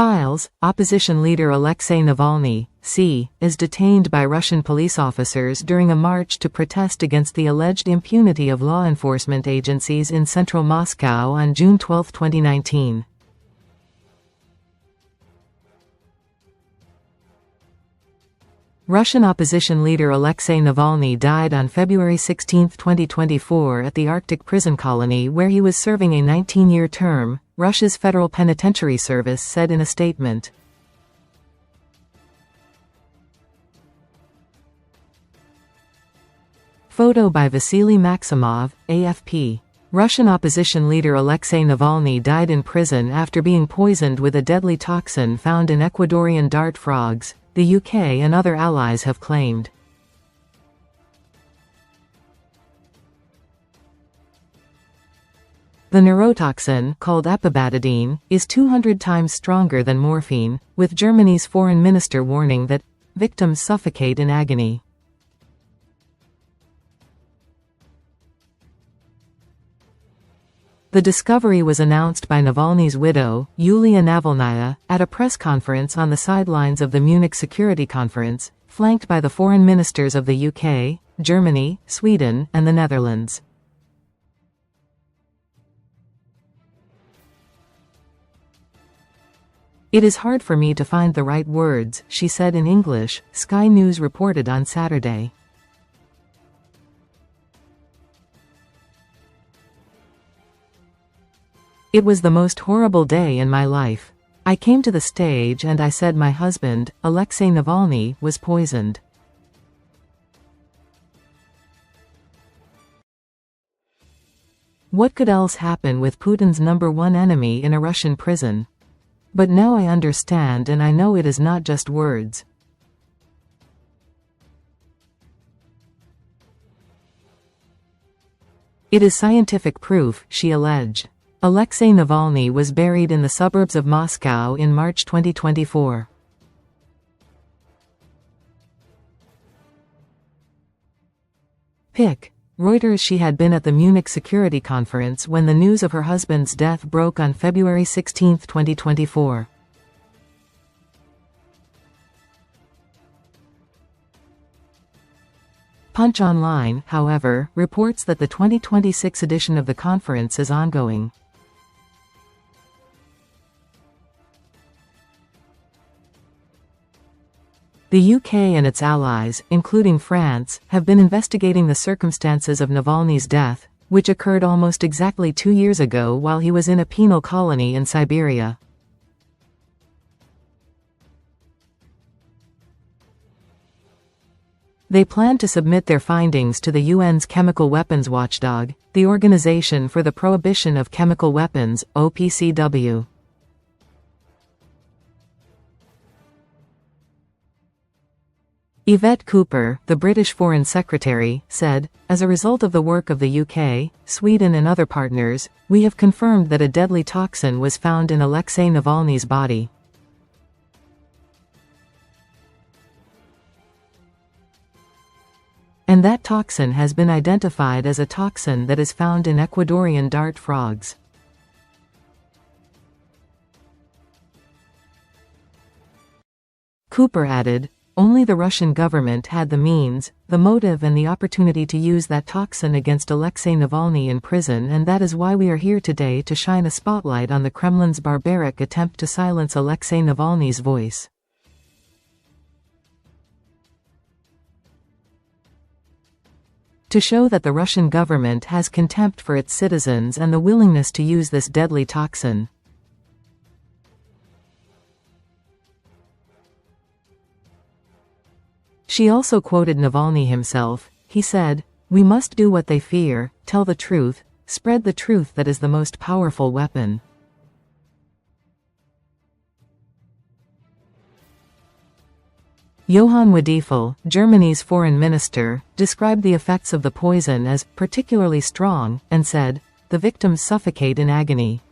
Files: opposition leader Alexei Navalny, C., is detained by Russian police officers during a march to protest against the alleged impunity of law enforcement agencies in central Moscow on June 12, 2019. Russian opposition leader Alexei Navalny died on February 16, 2024 at the Arctic prison colony where he was serving a 19-year term, Russia's Federal Penitentiary Service said in a statement. Photo by Vasily MAXIMOV, AFP. Russian opposition leader Alexei Navalny died in prison after being poisoned with a deadly toxin found in Ecuadorian dart frogs, the UK and other allies have claimed. The neurotoxin, called epibatidine, is 200 times stronger than morphine, with Germany's foreign minister warning that victims suffocate in agony. The discovery was announced by Navalny's widow, Yulia Navalnaya, at a press conference on the sidelines of the Munich Security Conference, flanked by the foreign ministers of the UK, Germany, Sweden, and the Netherlands. "It is hard for me to find the right words," she said in English, Sky News reported on Saturday. "It was the most horrible day in my life. I came to the stage and I said my husband, Alexei Navalny, was poisoned. What could else happen with Putin's #1 enemy in a Russian prison? But now I understand and I know it is not just words. It is scientific proof," she alleged. Alexei Navalny was buried in the suburbs of Moscow in March 2024. Pic. Reuters. She had been at the Munich Security Conference when the news of her husband's death broke on February 16, 2024. Punch Online, however, reports that the 2026 edition of the conference is ongoing. The UK and its allies, including France, have been investigating the circumstances of Navalny's death, which occurred almost exactly 2 years ago while he was in a penal colony in Siberia. They plan to submit their findings to the UN's Chemical Weapons Watchdog, the Organization for the Prohibition of Chemical Weapons, OPCW. Yvette Cooper, the British Foreign Secretary, said, "As a result of the work of the UK, Sweden and other partners, we have confirmed that a deadly toxin was found in Alexei Navalny's body. And that toxin has been identified as a toxin that is found in Ecuadorian dart frogs." Cooper added, "Only the Russian government had the means, the motive and the opportunity to use that toxin against Alexei Navalny in prison, and that is why we are here today to shine a spotlight on the Kremlin's barbaric attempt to silence Alexei Navalny's voice." To show that the Russian government has contempt for its citizens and the willingness to use this deadly toxin. She also quoted Navalny himself. He said, "We must do what they fear, tell the truth, spread the truth that is the most powerful weapon." Johann Wadephul, Germany's foreign minister, described the effects of the poison as particularly strong, and said, "The victims suffocate in agony."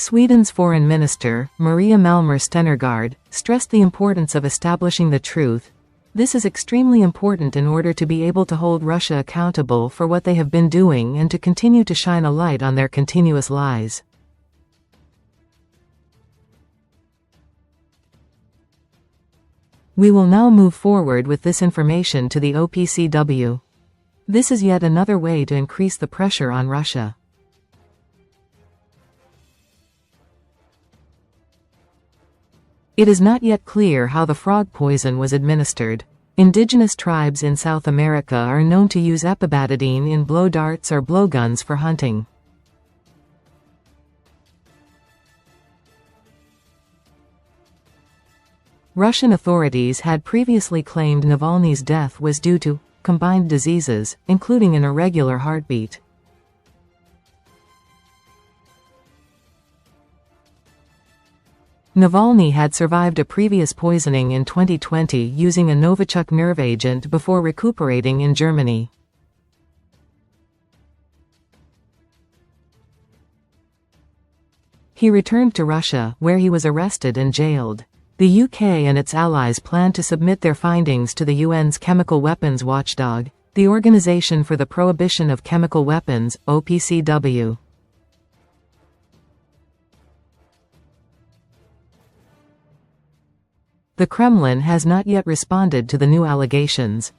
Sweden's foreign minister, Malmer Stenergard, stressed the importance of establishing the truth, This is extremely important in order to be able to hold Russia accountable for what they have been doing and to continue to shine a light on their continuous lies. We will now move forward with this information to the OPCW. This is yet another way to increase the pressure on Russia. It is not yet clear how the frog poison was administered. Indigenous tribes in South America are known to use epibatidine in blow darts or blowguns for hunting. Russian authorities had previously claimed Navalny's death was due to combined diseases, including an irregular heartbeat. Navalny had survived a previous poisoning in 2020 using a Novichok nerve agent before recuperating in Germany. He returned to Russia, where he was arrested and jailed. The UK and its allies plan to submit their findings to the UN's Chemical Weapons Watchdog, the Organization for the Prohibition of Chemical Weapons, OPCW. The Kremlin has not yet responded to the new allegations.